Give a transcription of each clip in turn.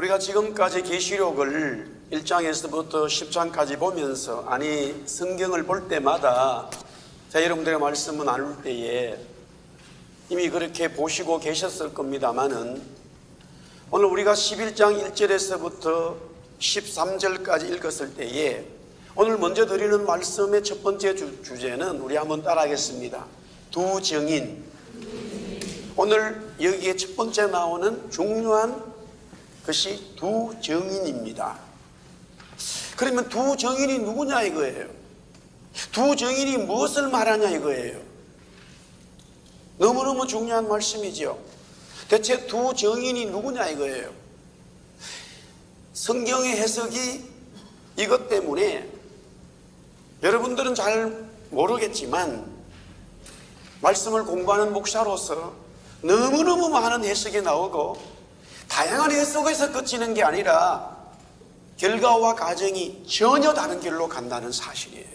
우리가 지금까지 계시록을 1장에서부터 10장까지 보면서 성경을 볼 때마다 여러분들의 말씀을 나눌 때에 이미 그렇게 보시고 계셨을 겁니다만은 오늘 우리가 11장 1절에서부터 13절까지 읽었을 때에 오늘 먼저 드리는 말씀의 첫 번째 주제는 우리 한번 따라하겠습니다. 두 증인. 오늘 여기에 첫 번째 나오는 중요한 것이 두 증인입니다. 그러면 두 증인이 누구냐 이거예요. 두 증인이 무엇을 말하냐 이거예요. 너무너무 중요한 말씀이죠. 대체 두 증인이 누구냐 이거예요. 성경의 해석이 이것 때문에 여러분들은 잘 모르겠지만 말씀을 공부하는 목사로서 너무너무 많은 해석이 나오고 다양한 해석에서 그치는 게 아니라 결과와 과정이 전혀 다른 길로 간다는 사실이에요.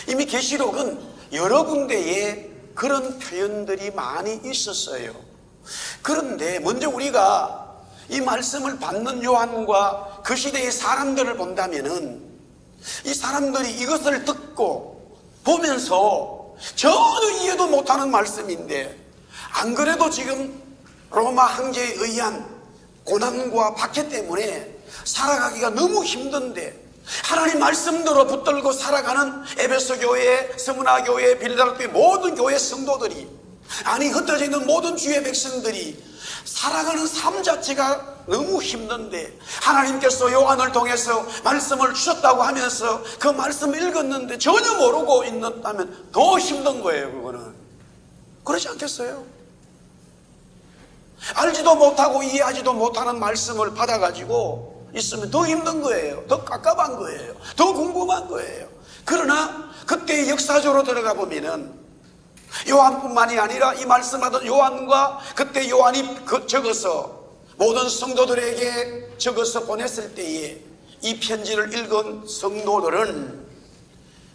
이미 계시록은 여러 군데에 그런 표현들이 많이 있었어요. 그런데 먼저 우리가 이 말씀을 받는 요한과 그 시대의 사람들을 본다면은 이 사람들이 이것을 듣고 보면서 전혀 이해도 못하는 말씀인데, 안 그래도 지금 로마 황제에 의한 고난과 박해 때문에 살아가기가 너무 힘든데 하나님 말씀대로 붙들고 살아가는 에베소 교회, 스무나 교회, 빌라델피아 모든 교회 성도들이, 흩어져 있는 모든 주의 백성들이 살아가는 삶 자체가 너무 힘든데 하나님께서 요한을 통해서 말씀을 주셨다고 하면서 그 말씀을 읽었는데 전혀 모르고 있다면 더 힘든 거예요. 그거는 그렇지 않겠어요? 알지도 못하고 이해하지도 못하는 말씀을 받아가지고 있으면 더 힘든 거예요. 더 깝깝한 거예요. 더 궁금한 거예요. 그러나 그때 역사적으로 들어가 보면은 요한뿐만이 아니라 이 말씀하던 요한과 그때 요한이 적어서 모든 성도들에게 적어서 보냈을 때에 이 편지를 읽은 성도들은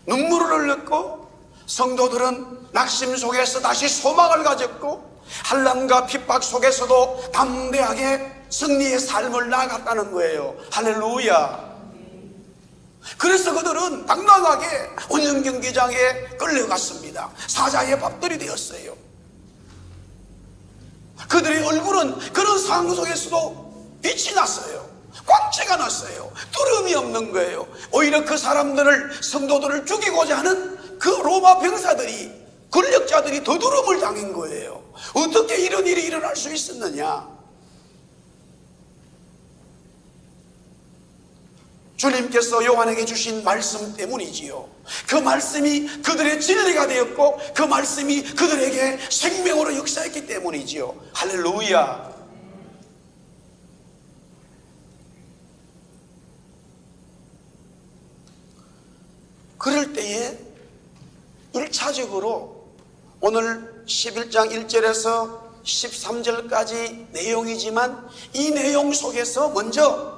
눈물을 흘렸고, 성도들은 낙심 속에서 다시 소망을 가졌고, 환난과 핍박 속에서도 담대하게 승리의 삶을 나아갔다는 거예요. 할렐루야. 그래서 그들은 당당하게 운영 경기장에 끌려갔습니다. 사자의 밥들이 되었어요. 그들의 얼굴은 그런 상황 속에서도 빛이 났어요. 광채가 났어요. 두려움이 없는 거예요. 오히려 그 사람들을, 성도들을 죽이고자 하는 그 로마 병사들이, 권력자들이 더 두려움을 당한 거예요. 어떻게 이런 일이 일어날 수 있었느냐? 주님께서 요한에게 주신 말씀 때문이지요. 그 말씀이 그들의 진리가 되었고 그 말씀이 그들에게 생명으로 역사했기 때문이지요. 할렐루야. 그럴 때에 1차적으로 오늘 11장 1절에서 13절까지 내용이지만 이 내용 속에서 먼저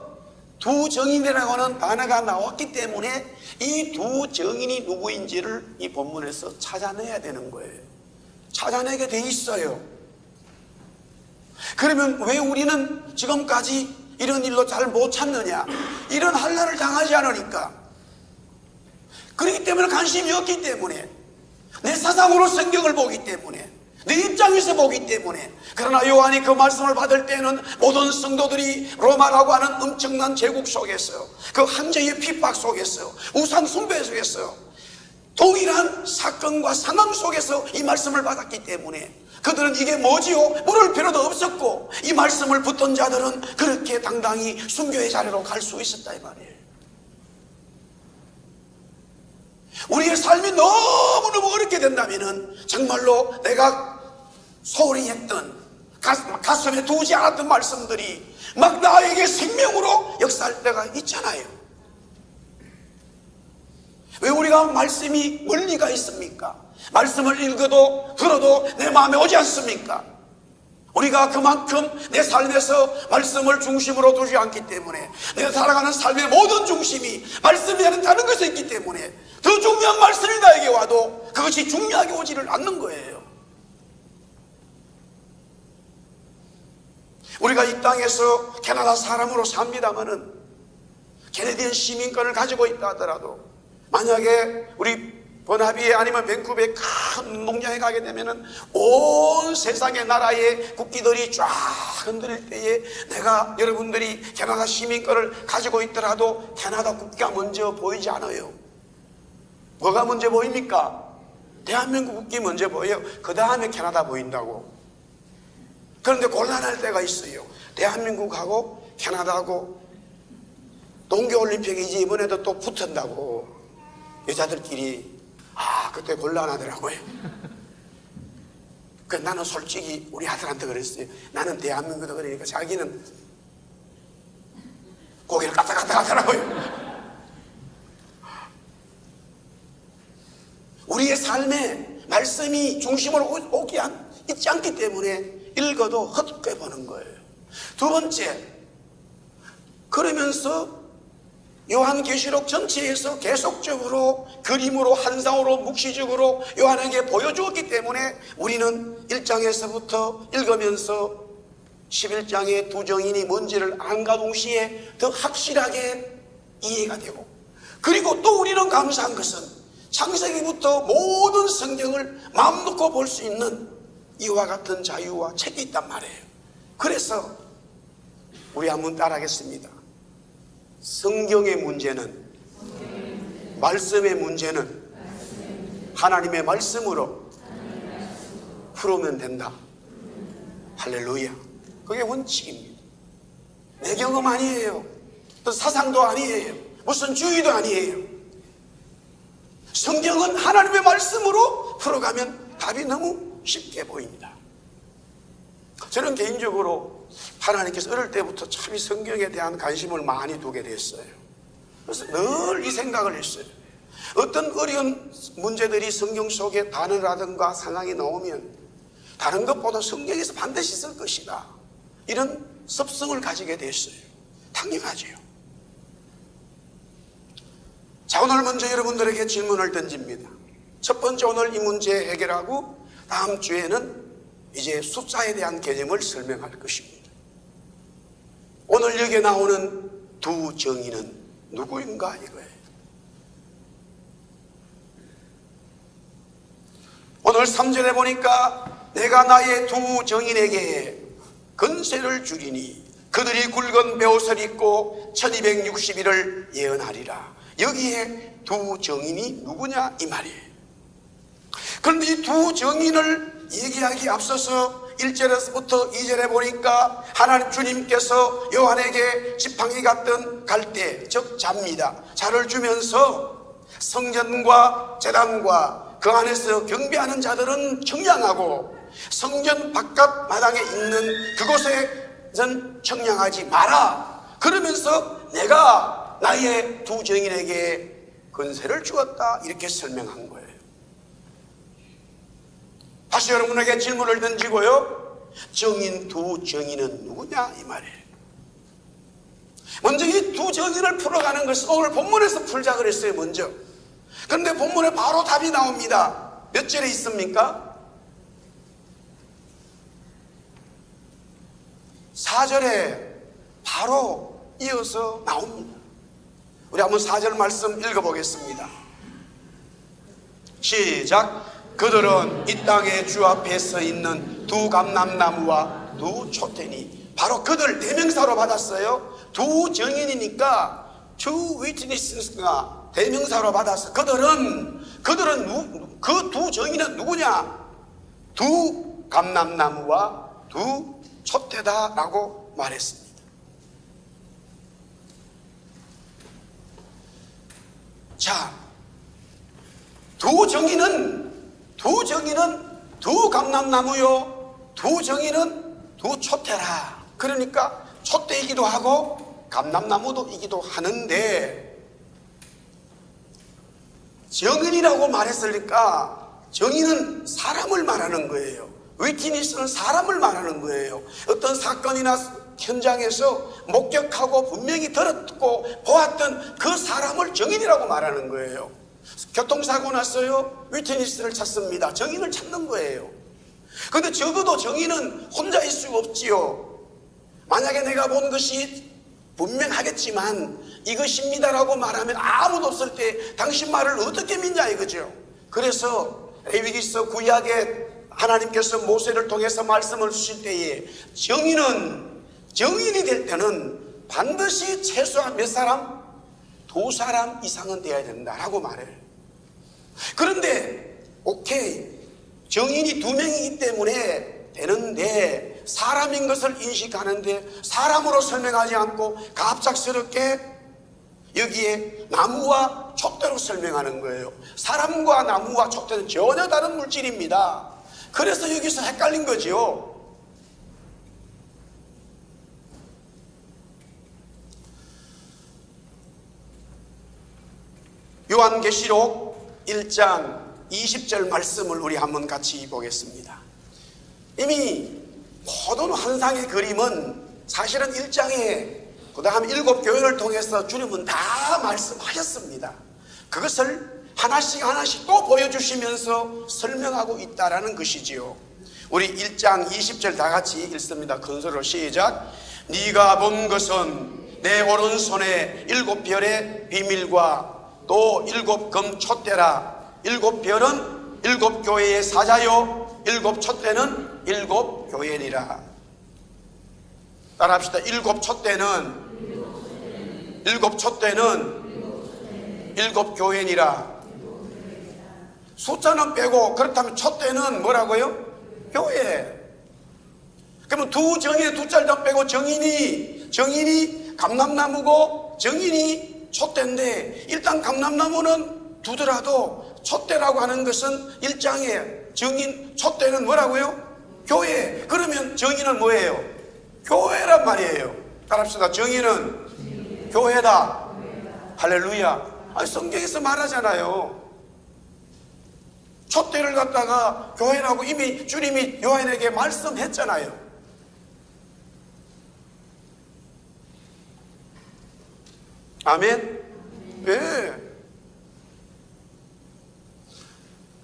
두 증인이라고 하는 단어가 나왔기 때문에 이 두 증인이 누구인지를 이 본문에서 찾아내야 되는 거예요. 찾아내게 돼 있어요. 그러면 왜 우리는 지금까지 이런 일로 잘 못 찾느냐? 이런 환난을 당하지 않으니까, 그렇기 때문에 관심이 없기 때문에, 내 사상으로 성경을 보기 때문에, 내 입장에서 보기 때문에. 그러나 요한이 그 말씀을 받을 때는 모든 성도들이 로마라고 하는 엄청난 제국 속에서, 그 황제의 핍박 속에서, 우상 숭배 속에서, 동일한 사건과 상황 속에서 이 말씀을 받았기 때문에 그들은 이게 뭐지요? 물을 필요도 없었고, 이 말씀을 붙든 자들은 그렇게 당당히 순교의 자리로 갈 수 있었다 이 말이에요. 우리의 삶이 너무너무 어렵게 된다면은 정말로 내가 소홀히 했던, 가슴에 두지 않았던 말씀들이 막 나에게 생명으로 역사할 때가 있잖아요. 왜 우리가 말씀이 멀리가 있습니까? 말씀을 읽어도 들어도 내 마음에 오지 않습니까? 우리가 그만큼 내 삶에서 말씀을 중심으로 두지 않기 때문에, 내가 살아가는 삶의 모든 중심이 말씀이 아닌 다른 것에 있기 때문에 더 중요한 말씀이 나에게 와도 그것이 중요하게 오지를 않는 거예요. 우리가 이 땅에서 캐나다 사람으로 삽니다마는 캐네디언 시민권을 가지고 있다 하더라도 만약에 우리 버나비에 아니면 밴쿠버의 큰 농장에 가게 되면은 온 세상의 나라의 국기들이 쫙 흔들릴 때에 내가 여러분들이 캐나다 시민권을 가지고 있더라도 캐나다 국기가 먼저 보이지 않아요. 뭐가 먼저 보입니까? 대한민국 국기 먼저 보여요. 그 다음에 캐나다 보인다고. 그런데 곤란할 때가 있어요. 대한민국하고 캐나다하고 동계올림픽이 이제 이번에도 또 붙은다고 여자들끼리 그때 곤란하더라고요. 나는 솔직히 우리 아들한테 그랬어요. 나는 대한민국이다 그러니까 자기는 고개를 까딱까딱 하더라고요. 우리의 삶에 말씀이 중심으로 있지 않기 때문에 읽어도 헛되게 보는 거예요. 두 번째, 그러면서 요한계시록 전체에서 계속적으로 그림으로 환상으로 묵시적으로 요한에게 보여주었기 때문에 우리는 1장에서부터 읽으면서 11장의 두 정인이 뭔지를 안과 동시에 더 확실하게 이해가 되고, 그리고 또 우리는 감사한 것은 창세기부터 모든 성경을 마음 놓고 볼 수 있는 이와 같은 자유와 책이 있단 말이에요. 그래서 우리 한번 따라하겠습니다. 성경의 문제는, 말씀의 문제는 하나님의 말씀으로 풀으면 된다. 할렐루야. 그게 원칙입니다. 내 경험 아니에요. 또 사상도 아니에요. 무슨 주의도 아니에요. 성경은 하나님의 말씀으로 풀어가면 답이 너무 쉽게 보입니다. 저는 개인적으로 하나님께서 어릴 때부터 참 이 성경에 대한 관심을 많이 두게 됐어요. 그래서 늘 이 생각을 했어요. 어떤 어려운 문제들이 성경 속에 단어라든가 상황이 나오면 다른 것보다 성경에서 반드시 쓸 것이다, 이런 습성을 가지게 됐어요. 당연하죠. 자, 오늘 먼저 여러분들에게 질문을 던집니다. 첫 번째, 오늘 이 문제 해결하고 다음 주에는 이제 숫자에 대한 개념을 설명할 것입니다. 오늘 여기에 나오는 두 정의는 누구인가 이거예요. 오늘 3절에 보니까 내가 나의 두 정인에게 건세를 주리니 그들이 굵은 베옷을 입고 1260일을 예언하리라. 여기에 두 정인이 누구냐 이 말이에요. 그런데 이 두 정인을 얘기하기에 앞서서 1절에서부터 2절에 보니까 하나님 주님께서 요한에게 지팡이 같던 갈대, 즉 잡니다, 자를 주면서 성전과 제단과 그 안에서 경배하는 자들은 청량하고 성전 바깥 마당에 있는 그곳에는 청량하지 마라. 그러면서 내가 나의 두 정인에게 권세를 주었다, 이렇게 설명한 거예요. 다시 여러분에게 질문을 던지고요, 정인 두 정인은 누구냐 이 말이에요. 먼저 이 두 정인을 풀어가는 것은 오늘 본문에서 풀자 그랬어요. 먼저. 그런데 본문에 바로 답이 나옵니다. 몇 절에 있습니까? 4절에 바로 이어서 나옵니다. 우리 한번 4절 말씀 읽어보겠습니다. 시작. 그들은 이 땅의 주 앞에 서 있는 두 감람나무와 두 촛대니, 바로 그들 대명사로 받았어요. 두 정인이니까 주 위트니스가 대명사로 받아서 그들은 그 두 정인은 누구냐? 두 감람나무와 두 촛대다라고 말했습니다. 자, 두 정인은 두 감람나무요, 두 정인은 두 촛대라. 그러니까 촛대이기도 하고 감람나무도이기도 하는데, 정인이라고 말했으니까 정인은 사람을 말하는 거예요. 위트니스는 사람을 말하는 거예요. 어떤 사건이나 현장에서 목격하고 분명히 들었고 보았던 그 사람을 정인이라고 말하는 거예요. 교통사고 났어요. 위트니스를 찾습니다. 정인을 찾는 거예요. 그런데 적어도 정인은 혼자일 수가 없지요. 만약에 내가 본 것이 분명하겠지만 이것입니다라고 말하면 아무도 없을 때 당신 말을 어떻게 믿냐 이거죠. 그래서 레위기서 구약에 하나님께서 모세를 통해서 말씀을 주실 때에 정인이 될 때는 반드시 최소한 몇 사람? 2사람 이상은 되어야 된다라고 말해요. 그런데 오케이, 정인이 2명이기 때문에 되는데 사람인 것을 인식하는데 사람으로 설명하지 않고 갑작스럽게 여기에 나무와 촛대로 설명하는 거예요. 사람과 나무와 촛대는 전혀 다른 물질입니다. 그래서 여기서 헷갈린 거지요. 요한계시록 1장 20절 말씀을 우리 한번 같이 보겠습니다. 이미 모든 환상의 그림은 사실은 1장에 그 다음 7교회를 통해서 주님은 다 말씀하셨습니다. 그것을 하나씩 또 보여주시면서 설명하고 있다라는 것이지요. 우리 1장 20절 다 같이 읽습니다. 큰 소리로 시작. 네가 본 것은 내 오른손에 7별의 비밀과 또 7금 촛대라. 7별은 7교회의 사자요 7촛대는 7교회니라. 따라합시다. 7촛대는 7교회니라. 숫자는 빼고 그렇다면 촛대는 뭐라고요? 교회. 그러면 두 정인의 두 자를 빼고 정인이 감람나무고 정인이 촛대인데, 일단 감람나무는 두더라도 촛대라고 하는 것은 1장에 정인 촛대는 뭐라고요? 교회. 그러면 정인은 뭐예요? 교회란 말이에요. 따라합시다. 정인은 교회다. 할렐루야. 아니, 성경에서 말하잖아요. 촛대를 갖다가 교회라고 이미 주님이 요한에게 말씀했잖아요. 아멘. 네.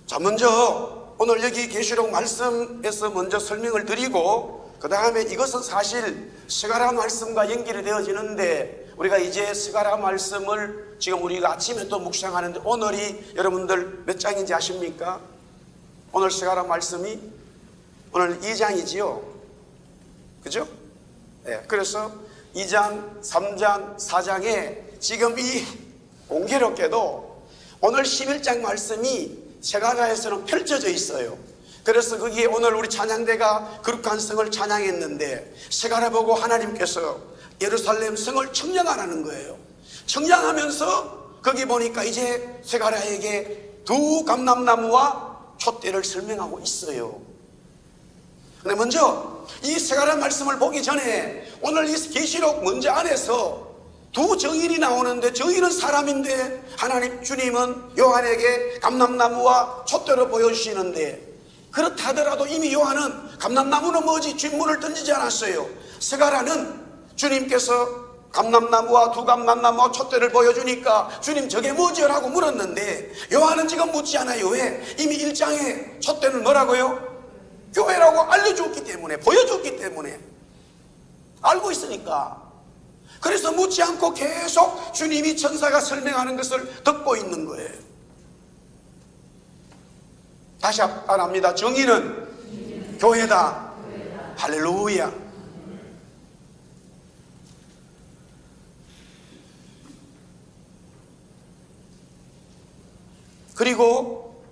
자, 먼저 오늘 여기 계시록 말씀에서 먼저 설명을 드리고, 그 다음에 이것은 사실 스가랴 말씀과 연결이 되어지는데, 우리가 이제 스가랴 말씀을 지금 우리가 아침에 또 묵상하는데, 오늘이 여러분들 몇 장인지 아십니까? 오늘 스가랴 말씀이 오늘 2장이지요. 그죠? 네. 그래서 2장, 3장, 4장에 지금 이 공교롭게도 오늘 11장 말씀이 스가랴에서는 펼쳐져 있어요. 그래서 거기에 오늘 우리 찬양대가 거룩한 성을 찬양했는데, 스가랴 보고 하나님께서 예루살렘 성을 청량하라는 거예요. 청량하면서 거기 보니까 이제 스가랴에게 두 감람나무와 촛대를 설명하고 있어요. 근데 먼저 이 스가랴 말씀을 보기 전에 오늘 이 계시록 문제 안에서 두 정인이 나오는데, 정인은 사람인데 하나님 주님은 요한에게 감람나무와 촛대로 보여주시는데, 그렇다 하더라도 이미 요한은 감람나무는 뭐지 질문을 던지지 않았어요. 스가랴는 주님께서 감람나무와 두 감람나무와 촛대를 보여주니까 주님 저게 뭐지요? 라고 물었는데, 요한은 지금 묻지 않아요. 왜? 이미 1장에 촛대는 뭐라고요? 교회라고 알려줬기 때문에, 보여줬기 때문에, 알고 있으니까. 그래서 묻지 않고 계속 주님이 천사가 설명하는 것을 듣고 있는 거예요. 다시 말합니다. 정의는 교회다. 할렐루야. 그리고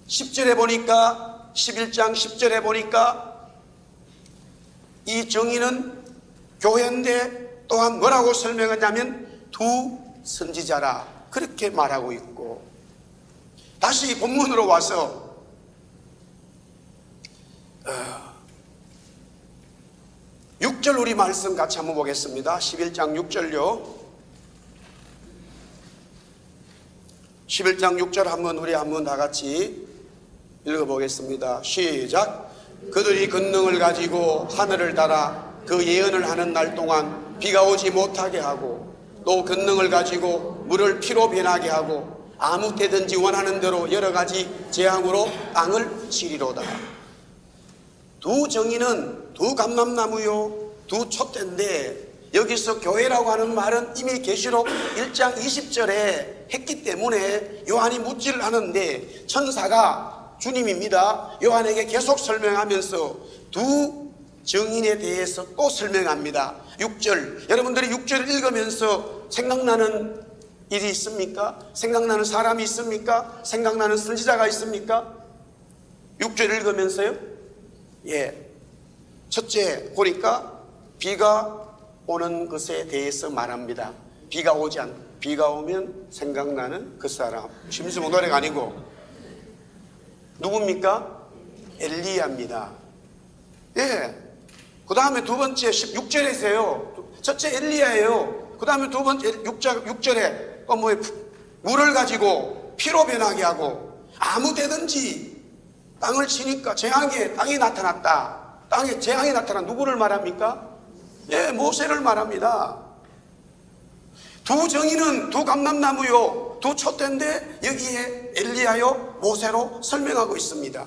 10절에 보니까, 11장 10절에 보니까 이 정의는 교회인데 또한 뭐라고 설명하냐면 두 선지자라, 그렇게 말하고 있고, 다시 본문으로 와서 6절 우리 말씀 같이 한번 보겠습니다. 11장 6절요. 11장 6절 한번 다 같이 읽어보겠습니다. 시작. 그들이 권능을 가지고 하늘을 달아 그 예언을 하는 날 동안 비가 오지 못하게 하고, 또 권능을 가지고 물을 피로 변하게 하고, 아무 때든지 원하는 대로 여러 가지 재앙으로 땅을 치리로다. 두 정의는 두 감람나무요 두 촛대인데, 여기서 교회라고 하는 말은 이미 계시록 1장 20절에 했기 때문에 요한이 묻지를 하는데, 천사가 주님입니다 요한에게 계속 설명하면서 두 정인에 대해서 또 설명합니다. 6절, 여러분들이 6절을 읽으면서 생각나는 일이 있습니까? 생각나는 사람이 있습니까? 생각나는 선지자가 있습니까? 6절 읽으면서요, 예, 첫째 보니까 비가 오는 것에 대해서 말합니다. 비가 오면 생각나는 그 사람, 심수봉 노래가 아니고 누굽니까? 엘리야입니다. 예. 그 다음에 두 번째 16절에서요, 첫째 엘리야예요. 그 다음에 두 번째 6절에 물을 가지고 피로 변하게 하고, 아무 데든지 땅을 치니까 재앙에 땅이 나타났다. 땅에 재앙이 나타난 누구를 말합니까? 예, 모세를 말합니다. 두 정의는 두 감람나무요 두 촛대인데, 여기에 엘리야요 모세로 설명하고 있습니다.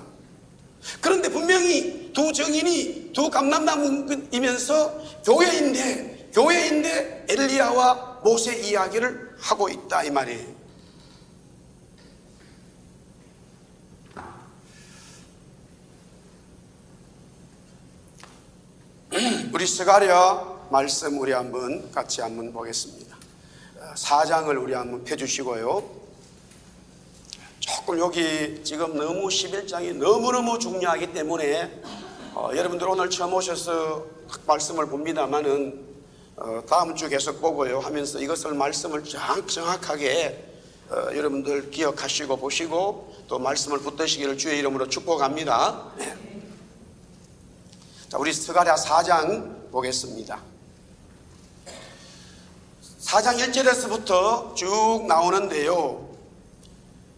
그런데 분명히 두 정인이 두 감람나무이면서 교회인데 엘리야와 모세 이야기를 하고 있다 이 말이에요. 우리 스가랴 말씀 우리 같이 한번 보겠습니다. 4장을 우리 한번 펴주시고요. 조금 여기 지금 너무 11장이 너무너무 중요하기 때문에 여러분들 오늘 처음 오셔서 말씀을 봅니다만은 다음 주 계속 보고요 하면서 이것을 말씀을 정확하게 여러분들 기억하시고 보시고 또 말씀을 붙드시기를 주의 이름으로 축복합니다. 자, 우리 스가랴 4장 보겠습니다. 4장 1절에서부터 쭉 나오는데요,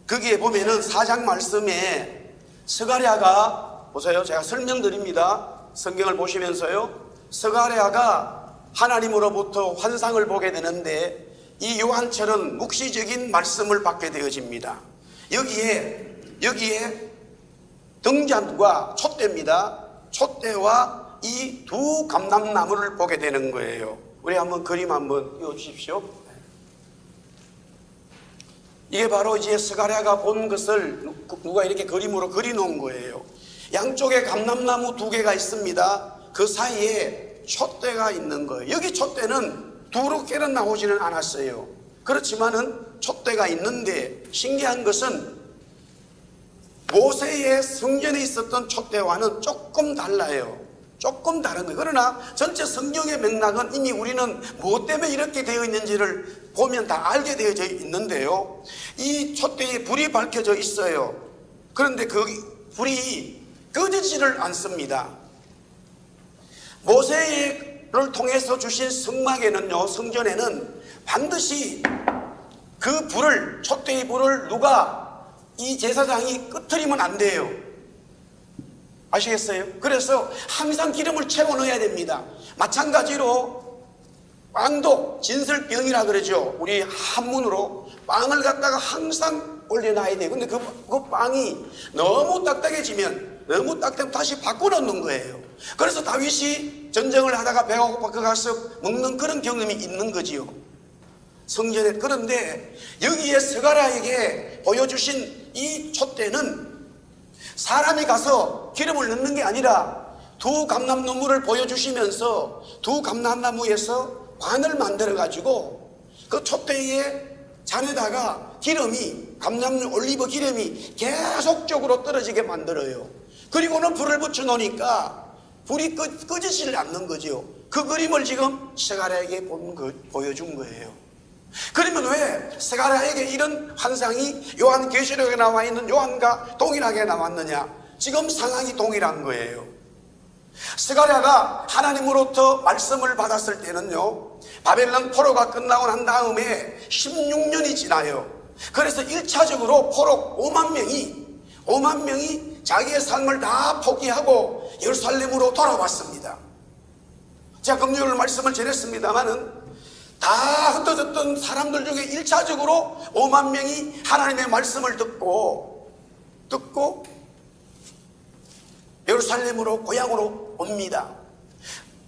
거기에 보면은 4장 말씀에 스가랴가, 보세요, 제가 설명드립니다. 성경을 보시면서요, 스가랴가 하나님으로부터 환상을 보게 되는데, 이 요한처럼 묵시적인 말씀을 받게 되어집니다. 여기에 등잔과 촛대입니다. 촛대와 이 두 감람나무를 보게 되는 거예요. 우리 한번 그림 한번 띄워주십시오. 이게 바로 이제 스가랴가 본 것을 누가 이렇게 그림으로 그려놓은 거예요. 양쪽에 감람나무 두 개가 있습니다. 그 사이에 촛대가 있는 거예요. 여기 촛대는 두루께는 나오지는 않았어요. 그렇지만은 촛대가 있는데, 신기한 것은 모세의 성전에 있었던 촛대와는 조금 달라요. 조금 다른 거예요. 그러나 전체 성경의 맥락은 이미 우리는 무엇 때문에 이렇게 되어 있는지를 보면 다 알게 되어져 있는데요, 이 촛대에 불이 밝혀져 있어요. 그런데 그 불이 꺼지지를 않습니다. 모세를 통해서 주신 성막에는요, 성전에는 반드시 그 불을, 촛대의 불을 누가, 이 제사장이 끄트리면 안 돼요. 아시겠어요? 그래서 항상 기름을 채워 넣어야 됩니다. 마찬가지로 빵도 진설병이라 그러죠. 우리 한문으로 빵을 갖다가 항상 올려놔야 돼요. 근데 그 빵이 너무 딱딱해지면 다시 바꿔놓는 거예요. 그래서 다윗이 전쟁을 하다가 배가 고파 가서 먹는 그런 경험이 있는 거지요, 성전에. 그런데 여기에 스가랴에게 보여주신 이 촛대는 사람이 가서 기름을 넣는 게 아니라 두 감람나무를 보여주시면서 두 감람나무에서 관을 만들어 가지고 그 촛대의 잔에다가 기름이, 감람나무 올리브 기름이 계속적으로 떨어지게 만들어요. 그리고는 불을 붙여 놓으니까 불이 꺼지질 않는 거죠. 그 그림을 지금 스가랴에게 보여준 거예요. 그러면 왜 스가랴에게 이런 환상이 요한계시록에 나와 있는 요한과 동일하게 나왔느냐? 지금 상황이 동일한 거예요. 스가랴가 하나님으로부터 말씀을 받았을 때는요, 바벨론 포로가 끝나고 난 다음에 16년이 지나요. 그래서 1차적으로 포로 5만 명이 자기의 삶을 다 포기하고 예루살렘으로 돌아왔습니다. 제가 금요일 말씀을 전했습니다마는 다 흩어졌던 사람들 중에 1차적으로 5만 명이 하나님의 말씀을 듣고 예루살렘으로 고향으로 옵니다.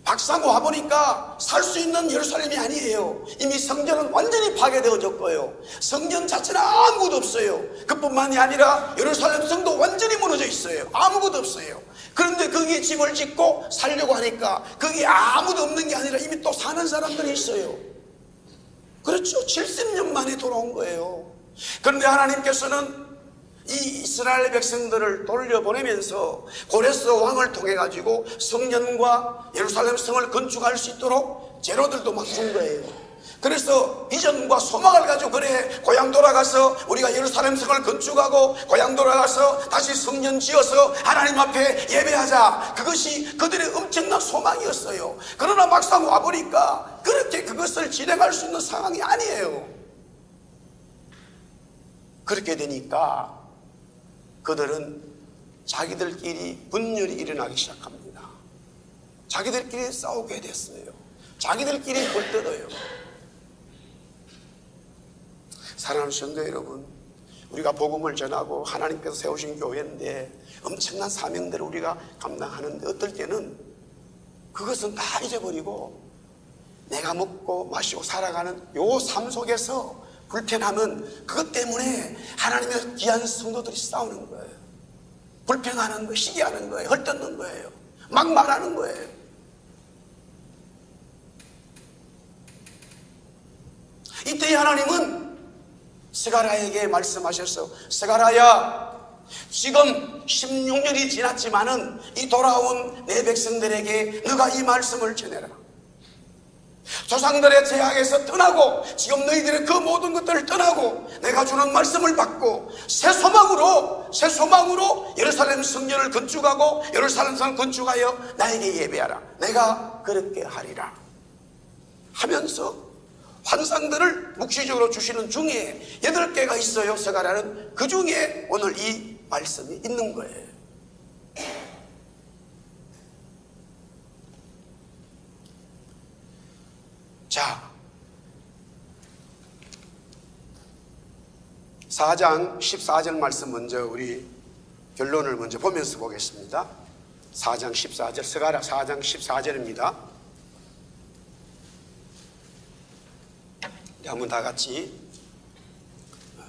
막상 와보니까 살 수 있는 예루살렘이 아니에요. 이미 성전은 완전히 파괴되어졌고요. 성전 자체는 아무것도 없어요. 그뿐만이 아니라 예루살렘 성도 완전히 무너져 있어요. 아무것도 없어요. 그런데 거기에 집을 짓고 살려고 하니까 거기에 아무도 없는 게 아니라 이미 또 사는 사람들이 있어요. 그렇죠. 70년 만에 돌아온 거예요. 그런데 하나님께서는 이 이스라엘 백성들을 돌려보내면서 고레스 왕을 통해 가지고 성전과 예루살렘 성을 건축할 수 있도록 재료들도 막 준 거예요. 그래서 비전과 소망을 가지고, 그래 고향 돌아가서 우리가 예루살렘 성을 건축하고 고향 돌아가서 다시 성전 지어서 하나님 앞에 예배하자, 그것이 그들의 엄청난 소망이었어요. 그러나 막상 와보니까 그렇게 그것을 진행할 수 있는 상황이 아니에요. 그렇게 되니까 그들은 자기들끼리 분열이 일어나기 시작합니다. 자기들끼리 싸우게 됐어요. 자기들끼리 불뜯어요. 사랑하는 성도 여러분, 우리가 복음을 전하고 하나님께서 세우신 교회인데 엄청난 사명들을 우리가 감당하는데, 어떨 때는 그것은 다 잊어버리고 내가 먹고 마시고 살아가는 요 삶 속에서 불편함은 그것 때문에 하나님의 귀한 성도들이 싸우는 거예요. 불평하는 거예요. 시기하는 거예요. 헐뜯는 거예요. 막 말하는 거예요. 이때 하나님은 스가랴에게 말씀하셔서, 스가랴야, 지금 16년이 지났지만은 이 돌아온 내 백성들에게 너가 이 말씀을 전해라. 조상들의 제약에서 떠나고 지금 너희들의 그 모든 것들을 떠나고 내가 주는 말씀을 받고 새 소망으로 예루살렘 성전을 건축하고 예루살렘 성을 건축하여 나에게 예배하라. 내가 그렇게 하리라 하면서 환상들을 묵시적으로 주시는 중에 8개가 있어요. 스가랴는 그 중에 오늘 이 말씀이 있는 거예요. 자, 4장 14절 말씀 먼저 우리 결론을 먼저 보면서 보겠습니다. 4장 14절, 스가랴 4장 14절입니다. 한번 다 같이,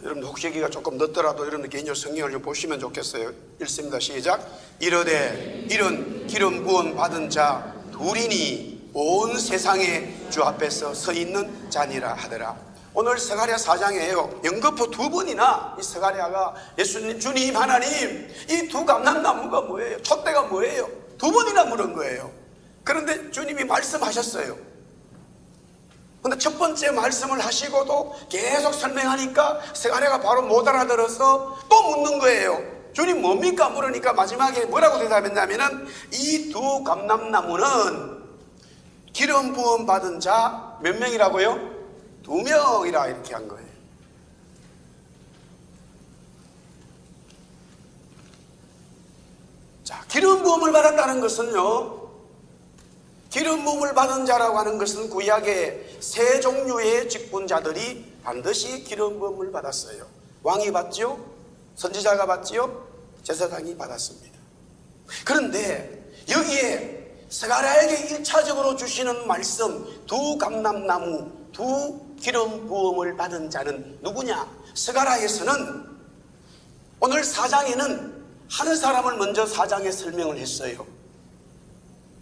여러분 혹시 여기가 조금 늦더라도 여러분 개인적으로 성경을 좀 보시면 좋겠어요. 읽습니다. 시작. 이르되 이런 기름 부음 받은 자 둘이니 온 세상에 주 앞에서 서 있는 자니라 하더라. 오늘 스가랴 4장에요. 연거푸 2번이나 이 스가랴가 예수님, 주님, 하나님, 이 두 감람나무가 뭐예요? 촛대가 뭐예요? 2번이나 물은 거예요. 그런데 주님이 말씀하셨어요. 근데 첫 번째 말씀을 하시고도 계속 설명하니까 스가랴가 바로 못 알아들어서 또 묻는 거예요. 주님 뭡니까? 물으니까 마지막에 뭐라고 대답했냐면은 이 두 감람나무는 기름 부음 받은 자 몇 명이라고요? 2명이라 이렇게 한 거예요. 자, 기름 부음을 받았다는 것은요, 기름 부음을 받은 자라고 하는 것은 구약의 세 종류의 직분자들이 반드시 기름 부음을 받았어요. 왕이 받지요, 선지자가 받지요, 제사장이 받았습니다. 그런데 여기에 스가랴에게 1차적으로 주시는 말씀, 두 감람나무, 두 기름 부음을 받은 자는 누구냐? 스가랴에서는 오늘 4장에는 한 사람을 먼저 4장에 설명을 했어요.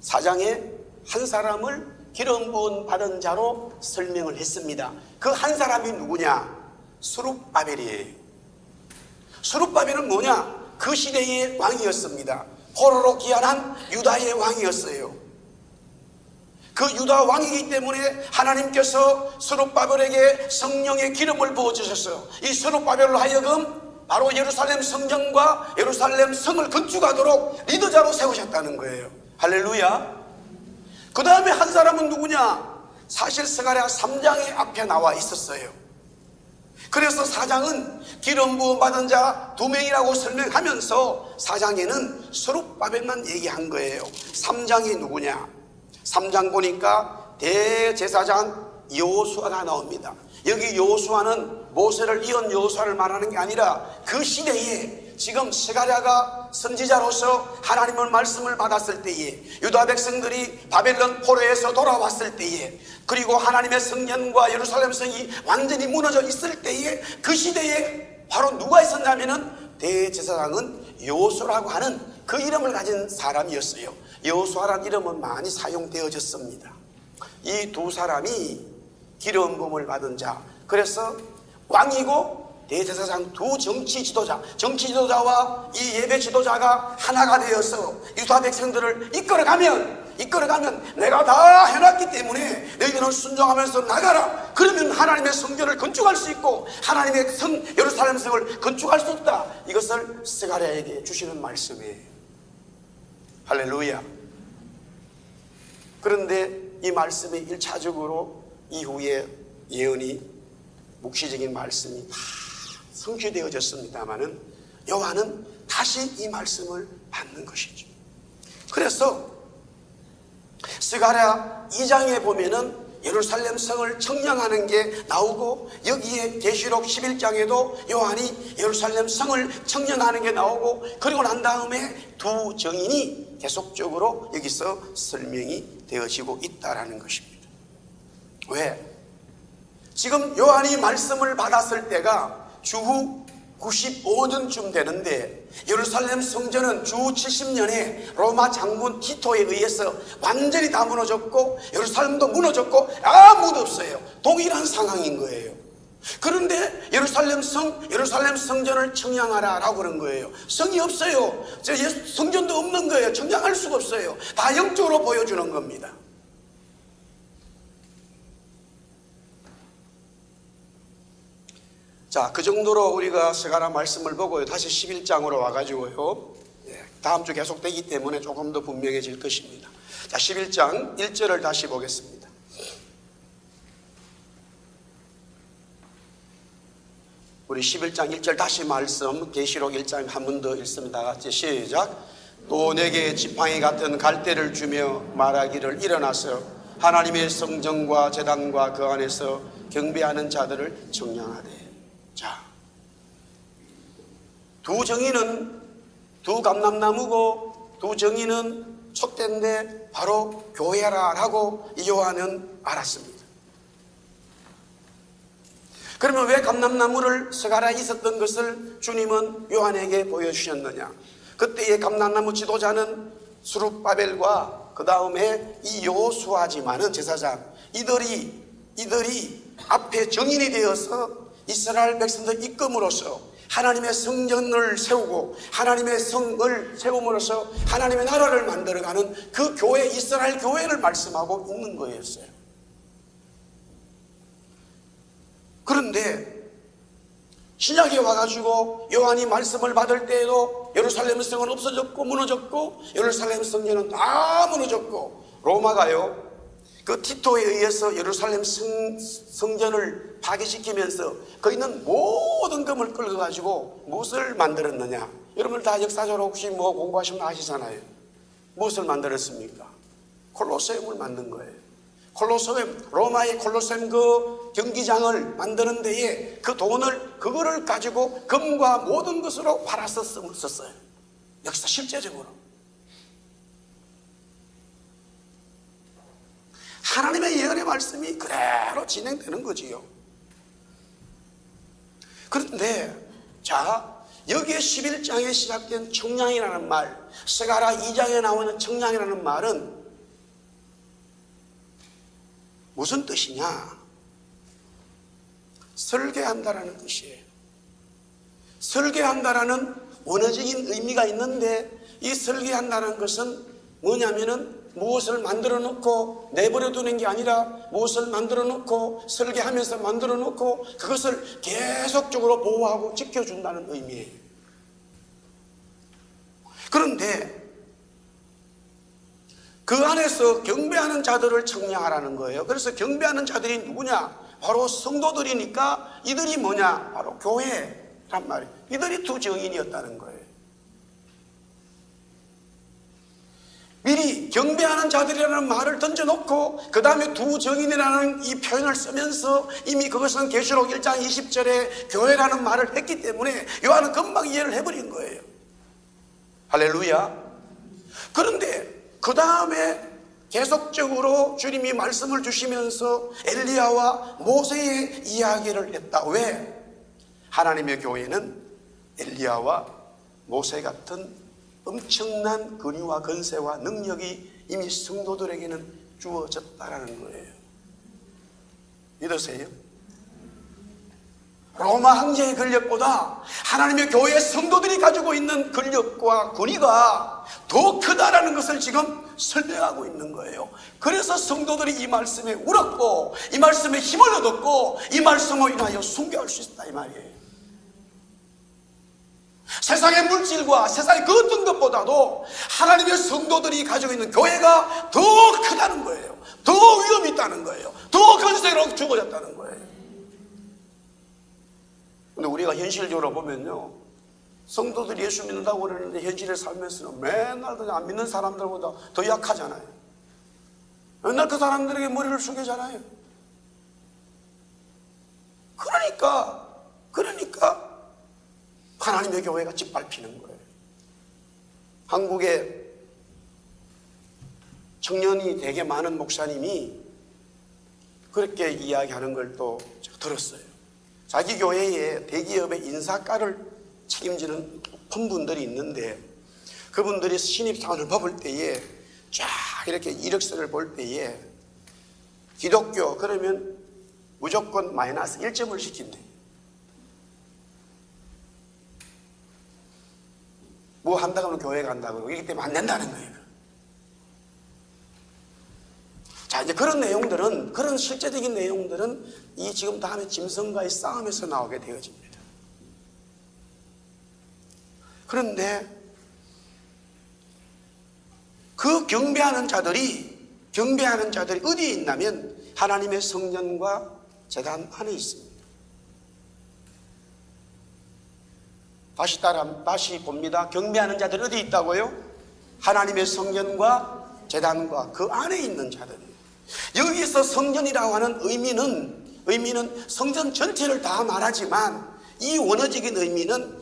4장에 한 사람을 기름 부음 받은 자로 설명을 했습니다. 그 한 사람이 누구냐? 스룹바벨이에요. 스룹바벨은 뭐냐? 그 시대의 왕이었습니다. 포로로 귀환한 유다의 왕이었어요. 그 유다 왕이기 때문에 하나님께서 스룹바벨에게 성령의 기름을 부어주셨어요. 이 스룹바벨로 하여금 바로 예루살렘 성전과 예루살렘 성을 건축하도록 리더자로 세우셨다는 거예요. 할렐루야. 그 다음에 한 사람은 누구냐? 사실 스가랴 3장의 앞에 나와 있었어요. 그래서 4장은 기름 부음 받은 자 2명이라고 설명하면서 4장에는 스룹바벨만 얘기한 거예요. 3장이 누구냐? 3장 보니까 대제사장 여호수아가 나옵니다. 여기 여호수아는 모세를 이은 여호수아를 말하는 게 아니라 그 시대에 지금 스가랴가 선지자로서 하나님의 말씀을 받았을 때에, 유다 백성들이 바벨론 포로에서 돌아왔을 때에, 그리고 하나님의 성전과 예루살렘 성이 완전히 무너져 있을 때에, 그 시대에 바로 누가 있었냐면은 대제사장은 여호수아라고 하는 그 이름을 가진 사람이었어요. 여호수아라는 이름은 많이 사용되어졌습니다. 이 두 사람이 기름 부음을 받은 자, 그래서 왕이고 대제사장 두 정치 지도자와 이 예배 지도자가 하나가 되어서 유다 백성들을 이끌어가면 내가 다 해놨기 때문에 너희들은 순종하면서 나가라. 그러면 하나님의 성전을 건축할 수 있고 하나님의 성 예루살렘 성을 건축할 수 있다. 이것을 스가랴에게 주시는 말씀이에요. 할렐루야. 그런데 이 말씀이 1차적으로 이후에 예언이 묵시적인 말씀이 다 성취되어졌습니다마는 요한은 다시 이 말씀을 받는 것이죠. 그래서 스가랴 2장에 보면은 예루살렘 성을 청량하는 게 나오고, 여기에 계시록 11장에도 요한이 예루살렘 성을 청량하는 게 나오고, 그리고 난 다음에 두 정인이 계속적으로 여기서 설명이 되어지고 있다라는 것입니다. 왜? 지금 요한이 말씀을 받았을 때가 주후 95년쯤 되는데, 예루살렘 성전은 주 70년에 로마 장군 티토에 의해서 완전히 다 무너졌고, 예루살렘도 무너졌고 아무도 없어요. 동일한 상황인 거예요. 그런데 예루살렘 성전을 청량하라라고 그런 거예요. 성이 없어요. 성전도 없는 거예요. 청량할 수가 없어요. 다 영적으로 보여주는 겁니다. 자, 그 정도로 우리가 스가랴 말씀을 보고요, 다시 11장으로 와가지고요, 다음 주 계속되기 때문에 조금 더 분명해질 것입니다. 자, 11장 1절을 다시 보겠습니다. 우리 11장 1절 다시 말씀, 계시록 1장 한 번 더 읽습니다. 같이 시작. 또 내게 지팡이 같은 갈대를 주며 말하기를, 일어나서 하나님의 성전과 제단과 그 안에서 경배하는 자들을 청량하되. 자, 두 정의는 두 감람나무고 두 정의는 촉대인데 바로 교회라라고 요한은 알았습니다. 그러면 왜 감람나무를 스가랴에 있었던 것을 주님은 요한에게 보여주셨느냐? 그때의 감람나무 지도자는 수룹바벨과 그 다음에 이 여호수아지만은 제사장, 이들이 앞에 정인이 되어서 이스라엘 백성들 이끌음으로써 하나님의 성전을 세우고 하나님의 성을 세움으로써 하나님의 나라를 만들어가는 그 교회, 이스라엘 교회를 말씀하고 있는 거였어요. 그런데 신약에 와가지고 요한이 말씀을 받을 때에도 예루살렘 성은 없어졌고 무너졌고, 예루살렘 성전은 다 무너졌고, 로마가요 그 티토에 의해서 예루살렘 성전을 파괴시키면서 거기 있는 모든 금을 끌어가지고 무엇을 만들었느냐? 여러분 다 역사적으로 혹시 뭐 공부하시면 아시잖아요. 무엇을 만들었습니까? 콜로세움을 만든 거예요. 로마의 콜로세움 그 경기장을 만드는 데에 그 돈을, 그거를 가지고 금과 모든 것으로 팔아서 썼어요. 역사 실제적으로. 하나님의 예언의 말씀이 그대로 진행되는 거지요. 그런데 자, 여기에 11장에 시작된 청량이라는 말, 스가랴 2장에 나오는 청량이라는 말은 무슨 뜻이냐? 설계한다라는 뜻이에요. 설계한다라는 원어적인 의미가 있는데, 이 설계한다는 것은 뭐냐면은 무엇을 만들어 놓고 내버려 두는 게 아니라 무엇을 만들어 놓고 설계하면서 만들어 놓고 그것을 계속적으로 보호하고 지켜준다는 의미예요. 그런데 그 안에서 경배하는 자들을 청량하라는 거예요. 그래서 경배하는 자들이 누구냐? 바로 성도들이니까 이들이 뭐냐? 바로 교회란 말이에요. 이들이 두 정인이었다는 거예요. 미리 경배하는 자들이라는 말을 던져놓고 그 다음에 두 정인이라는 이 표현을 쓰면서 이미 그것은 계시록 1장 20절에 교회라는 말을 했기 때문에 요한은 금방 이해를 해버린 거예요. 할렐루야. 그런데 그 다음에 계속적으로 주님이 말씀을 주시면서 엘리야와 모세의 이야기를 했다. 왜? 하나님의 교회는 엘리야와 모세 같은 엄청난 권위와 권세와 능력이 이미 성도들에게는 주어졌다라는 거예요. 믿으세요? 로마 황제의 권력보다 하나님의 교회의 성도들이 가지고 있는 권력과 권위가 더 크다라는 것을 지금 설명하고 있는 거예요. 그래서 성도들이 이 말씀에 울었고 이 말씀에 힘을 얻었고 이 말씀을 인하여 순교할 수 있다 이 말이에요. 세상의 물질과 세상의 그 어떤 것보다도 하나님의 성도들이 가지고 있는 교회가 더 크다는 거예요. 더 위험이 있다는 거예요. 더 권세로 주어졌다는 거예요. 근데 우리가 현실적으로 보면요, 성도들이 예수 믿는다고 그러는데 현실에 살면서는 맨날 그냥 안 믿는 사람들보다 더 약하잖아요. 맨날 그 사람들에게 머리를 숙이잖아요. 그러니까 하나님의 교회가 짓밟히는 거예요. 한국에 청년이 되게 많은 목사님이 그렇게 이야기하는 걸 또 들었어요. 자기 교회에 대기업의 인사과를 책임지는 높은 분들이 있는데 그분들이 신입사원을 뽑을 때에 쫙 이렇게 이력서를 볼 때에 기독교 그러면 무조건 마이너스 1점을 시킨대. 뭐 한다고 하면 교회 간다고 그러기 때문에 안 된다는 거예요. 자, 이제 그런 내용들은, 그런 실제적인 내용들은 이 지금 다음에 짐승과의 싸움에서 나오게 되어집니다. 그런데 그 경배하는 자들이 어디에 있냐면 하나님의 성전과 제단 안에 있습니다. 다시 봅니다. 경배하는 자들이 어디 있다고요? 하나님의 성전과 제단과 그 안에 있는 자들. 여기서 성전이라고 하는 의미는 성전 전체를 다 말하지만 이 원어적인 의미는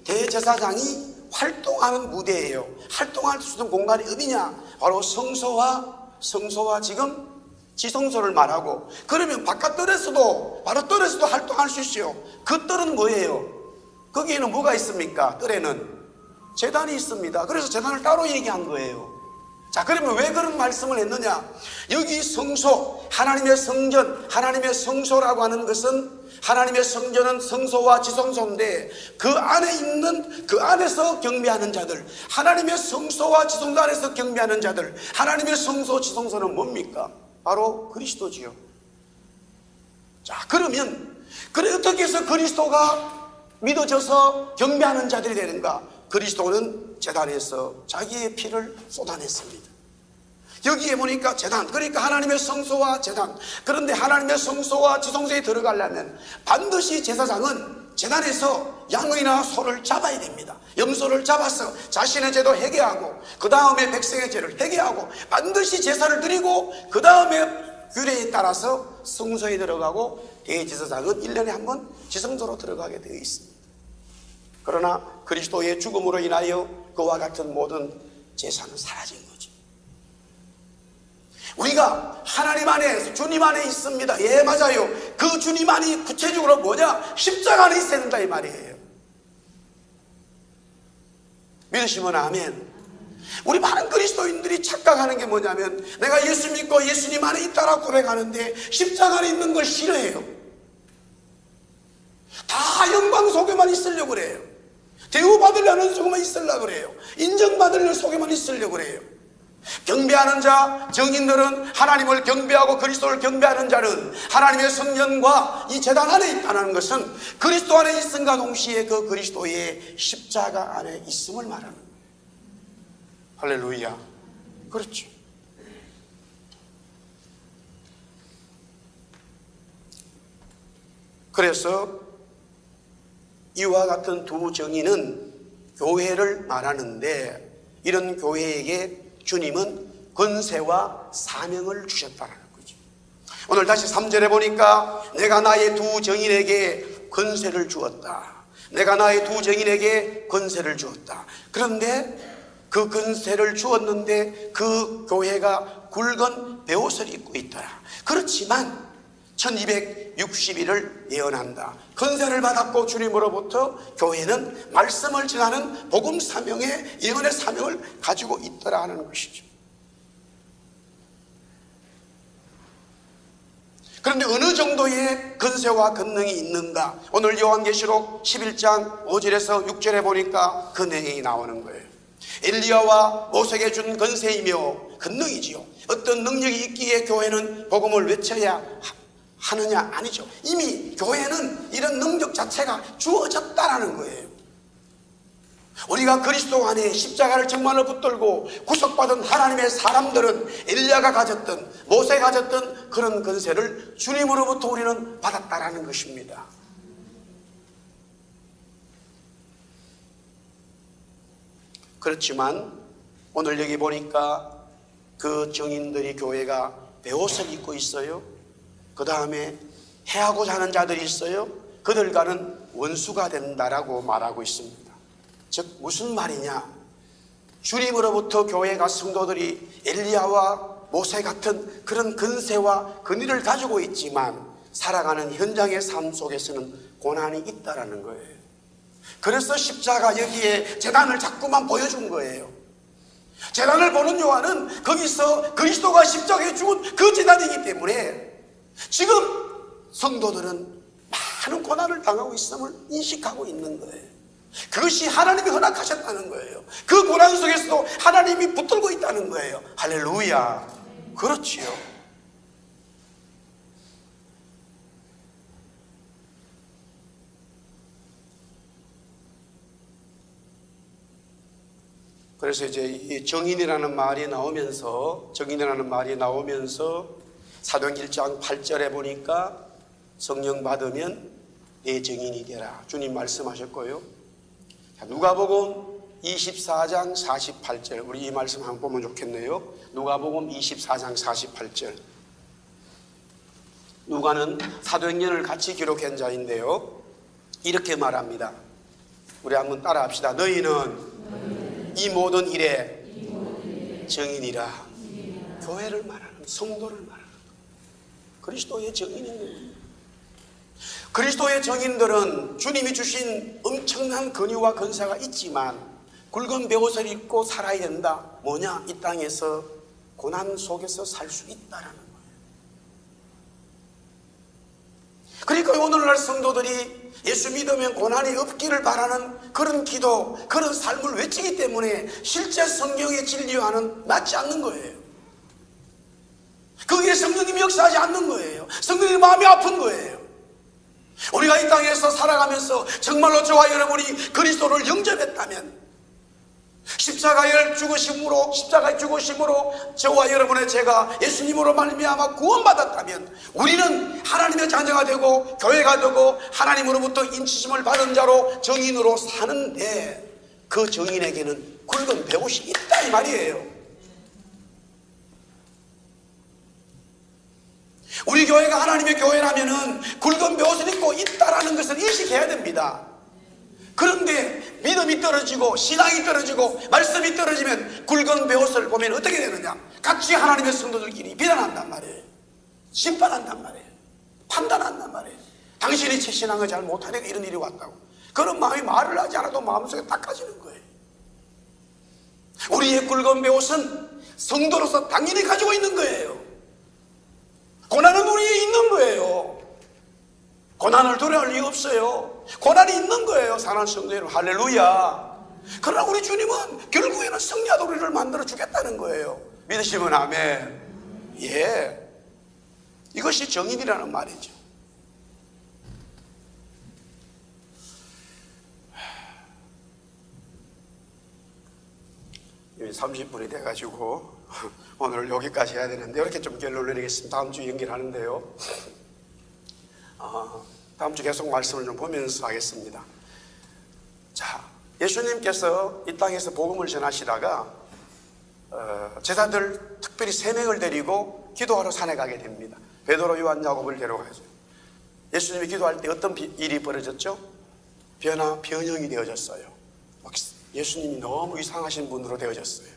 대제사장이 활동하는 무대예요. 활동할 수 있는 공간이 어디냐? 바로 성소와 지금 지성소를 말하고, 그러면 바깥 뜰에서도 바로 뜰에서도 활동할 수 있어요. 그 뜰은 뭐예요? 거기에는 뭐가 있습니까? 뜰에는 제단이 있습니다. 그래서 제단을 따로 얘기한 거예요. 자, 그러면 왜 그런 말씀을 했느냐? 여기 성소, 하나님의 성전, 하나님의 성소라고 하는 것은, 하나님의 성전은 성소와 지성소인데 그 안에 있는, 그 안에서 경배하는 자들, 하나님의 성소와 지성소 안에서 경배하는 자들, 하나님의 성소, 지성소는 뭡니까? 바로 그리스도지요. 자, 그러면 그래 어떻게 해서 그리스도가 믿어져서 경배하는 자들이 되는가? 그리스도는 제단에서 자기의 피를 쏟아냈습니다. 여기에 보니까 제단, 그러니까 하나님의 성소와 제단. 그런데 하나님의 성소와 지성소에 들어가려면 반드시 제사장은 제단에서 양이나 소를 잡아야 됩니다. 염소를 잡아서 자신의 죄도 회개하고 그 다음에 백성의 죄를 회개하고 반드시 제사를 드리고 그 다음에 규례에 따라서 성소에 들어가고 대제사장은 1년에 한 번 지성소로 들어가게 되어 있습니다. 그러나 그리스도의 죽음으로 인하여 그와 같은 모든 제사는 사라진 거죠. 우리가 하나님 안에, 주님 안에 있습니다. 예, 맞아요. 그 주님 안이 구체적으로 뭐냐? 십자가 안에 있어야 된다 이 말이에요. 믿으시면 아멘. 우리 많은 그리스도인들이 착각하는 게 뭐냐면 내가 예수 믿고 예수님 안에 있다라고 고백하는데 십자가 안에 있는 걸 싫어해요. 다 영광 속에만 있으려고 그래요. 대우받으려는 속에만 있으려고 그래요. 인정받으려는 속에만 있으려고 그래요. 경배하는 자, 정인들은 하나님을 경배하고 그리스도를 경배하는 자는 하나님의 성전과 이 제단 안에 있다는 것은 그리스도 안에 있음과 동시에 그 그리스도의 십자가 안에 있음을 말하는 거예요. 할렐루야. 그렇죠. 그래서 이와 같은 두 정의는 교회를 말하는데 이런 교회에게 주님은 권세와 사명을 주셨다는 거죠. 오늘 다시 3절에 보니까 내가 나의 두 정인에게 권세를 주었다. 내가 나의 두 정인에게 권세를 주었다. 그런데 그 권세를 주었는데 그 교회가 굵은 베옷을 입고 있더라. 그렇지만 1260일을 예언한다. 권세를 받았고 주님으로부터 교회는 말씀을 전하는 복음 사명의 예언의 사명을 가지고 있더라 하는 것이죠. 그런데 어느 정도의 권세와 권능이 있는가? 오늘 요한계시록 11장 5절에서 6절에 보니까 그 내용이 나오는 거예요. 엘리야와 모세에게 준 권세이며 권능이지요. 어떤 능력이 있기에 교회는 복음을 외쳐야 하느냐? 아니죠. 이미 교회는 이런 능력 자체가 주어졌다라는 거예요. 우리가 그리스도 안에 십자가를 정말로 붙들고 구속받은 하나님의 사람들은 엘리야가 가졌던 모세가 가졌던 그런 권세를 주님으로부터 우리는 받았다라는 것입니다. 그렇지만 오늘 여기 보니까 그 정인들이 교회가 베옷을 입고 있어요. 그 다음에 해하고자 하는 자들이 있어요. 그들과는 원수가 된다라고 말하고 있습니다. 즉 무슨 말이냐? 주님으로부터 교회가 성도들이 엘리야와 모세 같은 그런 권세와 권위를 가지고 있지만 살아가는 현장의 삶 속에서는 고난이 있다라는 거예요. 그래서 십자가 여기에 제단을 자꾸만 보여준 거예요. 제단을 보는 요한은 거기서 그리스도가 십자가에 죽은 그 제단이기 때문에 지금 성도들은 많은 고난을 당하고 있음을 인식하고 있는 거예요. 그것이 하나님이 허락하셨다는 거예요. 그 고난 속에서도 하나님이 붙들고 있다는 거예요. 할렐루야. 그렇지요. 그래서 이제 이 정인이라는 말이 나오면서 사도행전 1장 8절에 보니까 성령 받으면 내 정인이 되라. 주님 말씀하셨고요. 누가복음 24장 48절, 우리 이 말씀 한번 보면 좋겠네요. 누가복음 24장 48절. 누가는 사도행전을 같이 기록한 자인데요, 이렇게 말합니다. 우리 한번 따라합시다. 너희는 이 모든 일에 정인이라. 교회를 말하는, 성도를 말하는 그리스도의 정인입니다. 그리스도의 정인들은 주님이 주신 엄청난 권위와 권세가 있지만 굵은 베옷을 입고 살아야 된다. 뭐냐? 이 땅에서 고난 속에서 살 수 있다라는 거예요. 그러니까 오늘날 성도들이 예수 믿으면 고난이 없기를 바라는 그런 기도, 그런 삶을 외치기 때문에 실제 성경의 진리와는 맞지 않는 거예요. 거기에 성령님이 역사하지 않는 거예요. 성령님의 마음이 아픈 거예요. 우리가 이 땅에서 살아가면서 정말로 저와 여러분이 그리스도를 영접했다면, 십자가의 죽으심으로 저와 여러분의 죄가 예수님으로 말미암아 구원받았다면 우리는 하나님의 자녀가 되고 교회가 되고 하나님으로부터 인치심을 받은 자로 정인으로 사는데, 그 정인에게는 굵은 베옷이 있다 이 말이에요. 우리 교회가 하나님의 교회라면은 굵은 베옷을 입고 있다라는 것을 인식해야 됩니다. 그런데 믿음이 떨어지고 신앙이 떨어지고 말씀이 떨어지면 굵은 베옷을 보면 어떻게 되느냐? 같이 하나님의 성도들끼리 비난한단 말이에요. 심판한단 말이에요. 판단한단 말이에요. 당신이 최신앙을 잘 못하니까 이런 일이 왔다고. 그런 마음이 말을 하지 않아도 마음속에 닦아지는 거예요. 우리의 굵은 베옷은 성도로서 당연히 가지고 있는 거예요. 고난은 우리에 있는 거예요. 고난을 두려워할 이유 없어요. 고난이 있는 거예요. 사랑하는 성도 여러분, 할렐루야. 그러나 우리 주님은 결국에는 승리하도록 우리를 만들어 주겠다는 거예요. 믿으시면 아멘. 예, 이것이 정인이라는 말이죠. 이미 30분이 돼가지고 오늘 여기까지 해야 되는데 이렇게 좀 결론을 내리겠습니다. 다음 주 연결하는데요, 다음 주 계속 말씀을 좀 보면서 하겠습니다. 자, 예수님께서 이 땅에서 복음을 전하시다가 제자들 특별히 3명을 데리고 기도하러 산에 가게 됩니다. 베드로, 요한, 야곱을 데려가죠. 예수님이 기도할 때 어떤 일이 벌어졌죠? 변형이 되어졌어요. 예수님이 너무 이상하신 분으로 되어졌어요.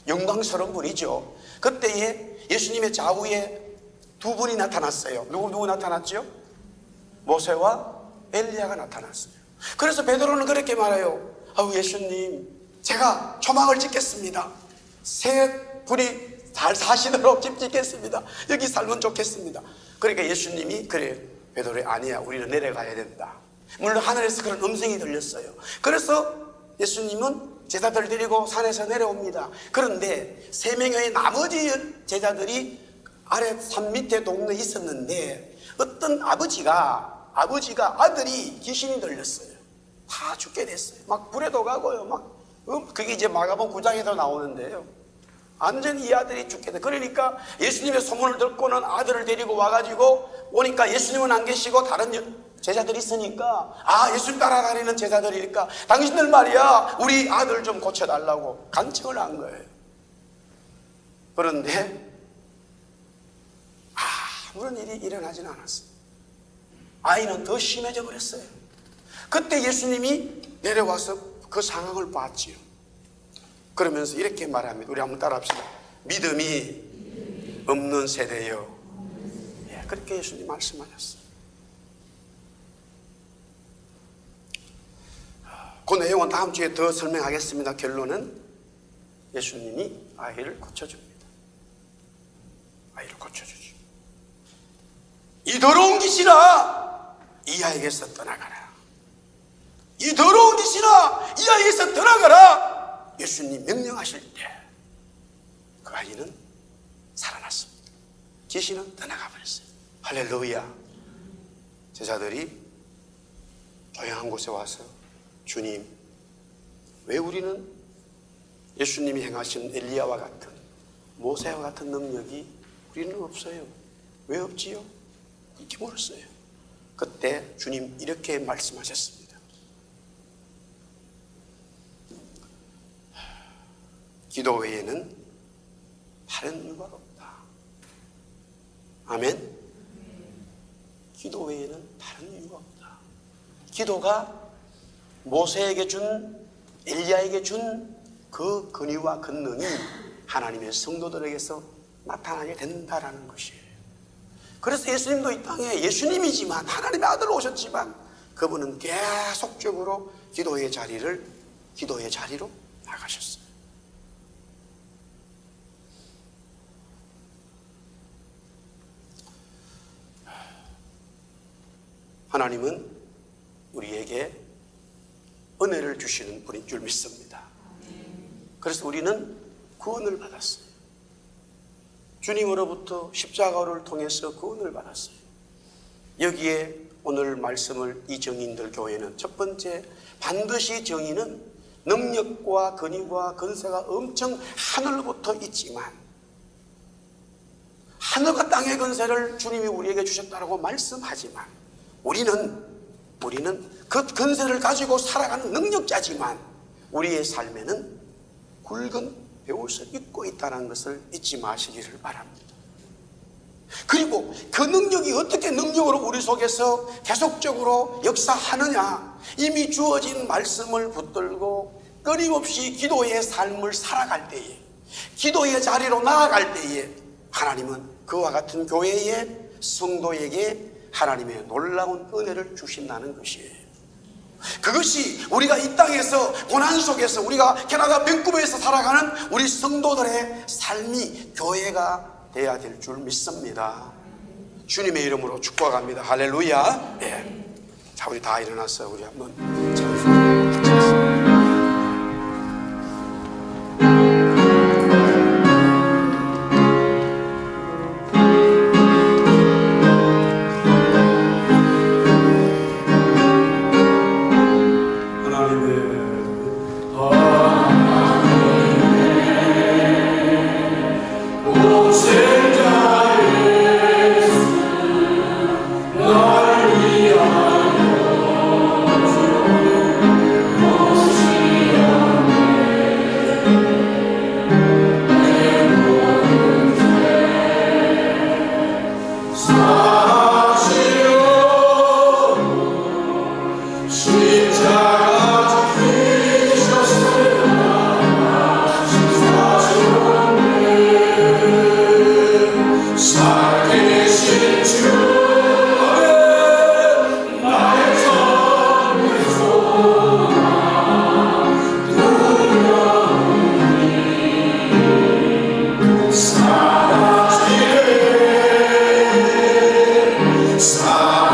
영광스러운 분이죠. 그때에 예수님의 좌우에 2분이 나타났어요. 누구 나타났죠? 모세와 엘리야가 나타났어요. 그래서 베드로는 그렇게 말해요. 아우, 예수님, 제가 초막을 짓겠습니다. 3분이 잘 사시도록 집 짓겠습니다. 여기 살면 좋겠습니다. 그러니까 예수님이 그래, 베드로야, 아니야, 우리는 내려가야 된다. 물론 하늘에서 그런 음성이 들렸어요. 그래서 예수님은 제자들 데리고 산에서 내려옵니다. 그런데 3명의 나머지 제자들이 아래 산 밑에 동네에 있었는데 어떤 아버지가 아들이 귀신이 들렸어요. 다 죽게 됐어요. 막 불에도 가고요. 그게 이제 마가복음 9장에도 나오는데요. 완전히 이 아들이 죽게 돼. 그러니까 예수님의 소문을 듣고는 아들을 데리고 와가지고 오니까 예수님은 안 계시고 다른 제자들이 있으니까, 예수님 따라다니는 제자들이니까 당신들 말이야, 우리 아들 좀 고쳐달라고 간청을 한 거예요. 그런데 아무런 일이 일어나지는 않았어요. 아이는 더 심해져 버렸어요. 그때 예수님이 내려와서 그 상황을 봤지요. 그러면서 이렇게 말합니다. 우리 한번 따라합시다. 믿음이 없는 세대요. 그렇게 예수님 말씀하셨어요. 그 내용은 다음 주에 더 설명하겠습니다. 결론은 예수님이 아이를 고쳐줍니다. 아이를 고쳐주죠. 이 더러운 귀신아, 이 아이에게서 떠나가라. 이 더러운 귀신아, 이 아이에게서 떠나가라. 예수님 명령하실 때 그 아이는 살아났습니다. 귀신은 떠나가 버렸어요. 할렐루야. 제자들이 조용한 곳에 와서, 주님, 왜 우리는 예수님이 행하신 엘리야와 같은, 모세와 같은 능력이 우리는 없어요? 왜 없지요? 이렇게 물었어요. 그때 주님 이렇게 말씀하셨습니다. 기도 외에는 다른 이유가 없다. 아멘. 기도 외에는 다른 이유가 없다. 기도가 모세에게 준, 엘리야에게 준 그 권위와 권능이 하나님의 성도들에게서 나타나게 된다라는 것이에요. 그래서 예수님도 이 땅에 예수님이지만, 하나님의 아들로 오셨지만, 그분은 계속적으로 기도의 자리로 나가셨어요. 하나님은 우리에게 은혜를 주시는 분인 줄 믿습니다. 그래서 우리는 구원을 받았어요. 주님으로부터 십자가를 통해서 구원을 받았어요. 여기에 오늘 말씀을 이 정인들 교회는 첫 번째, 반드시 정의는 능력과 권위와 권세가 엄청 하늘부터 있지만, 하늘과 땅의 권세를 주님이 우리에게 주셨다고 말씀하지만, 우리는 그 권세를 가지고 살아가는 능력자지만 우리의 삶에는 굵은 배옷을 입고 있다는 것을 잊지 마시기를 바랍니다. 그리고 그 능력이 어떻게 능력으로 우리 속에서 계속적으로 역사하느냐, 이미 주어진 말씀을 붙들고 끊임없이 기도의 삶을 살아갈 때에, 기도의 자리로 나아갈 때에 하나님은 그와 같은 교회의 성도에게 하나님의 놀라운 은혜를 주신다는 것이에요. 그것이 우리가 이 땅에서 고난 속에서 우리가 게다가 병급에서 살아가는 우리 성도들의 삶이 교회가 돼야 될 줄 믿습니다. 주님의 이름으로 축복합니다. 할렐루야. 네. 자, 우리 다 일어나서 우리 한번 찬송하겠습니다. 날 위하여 사랑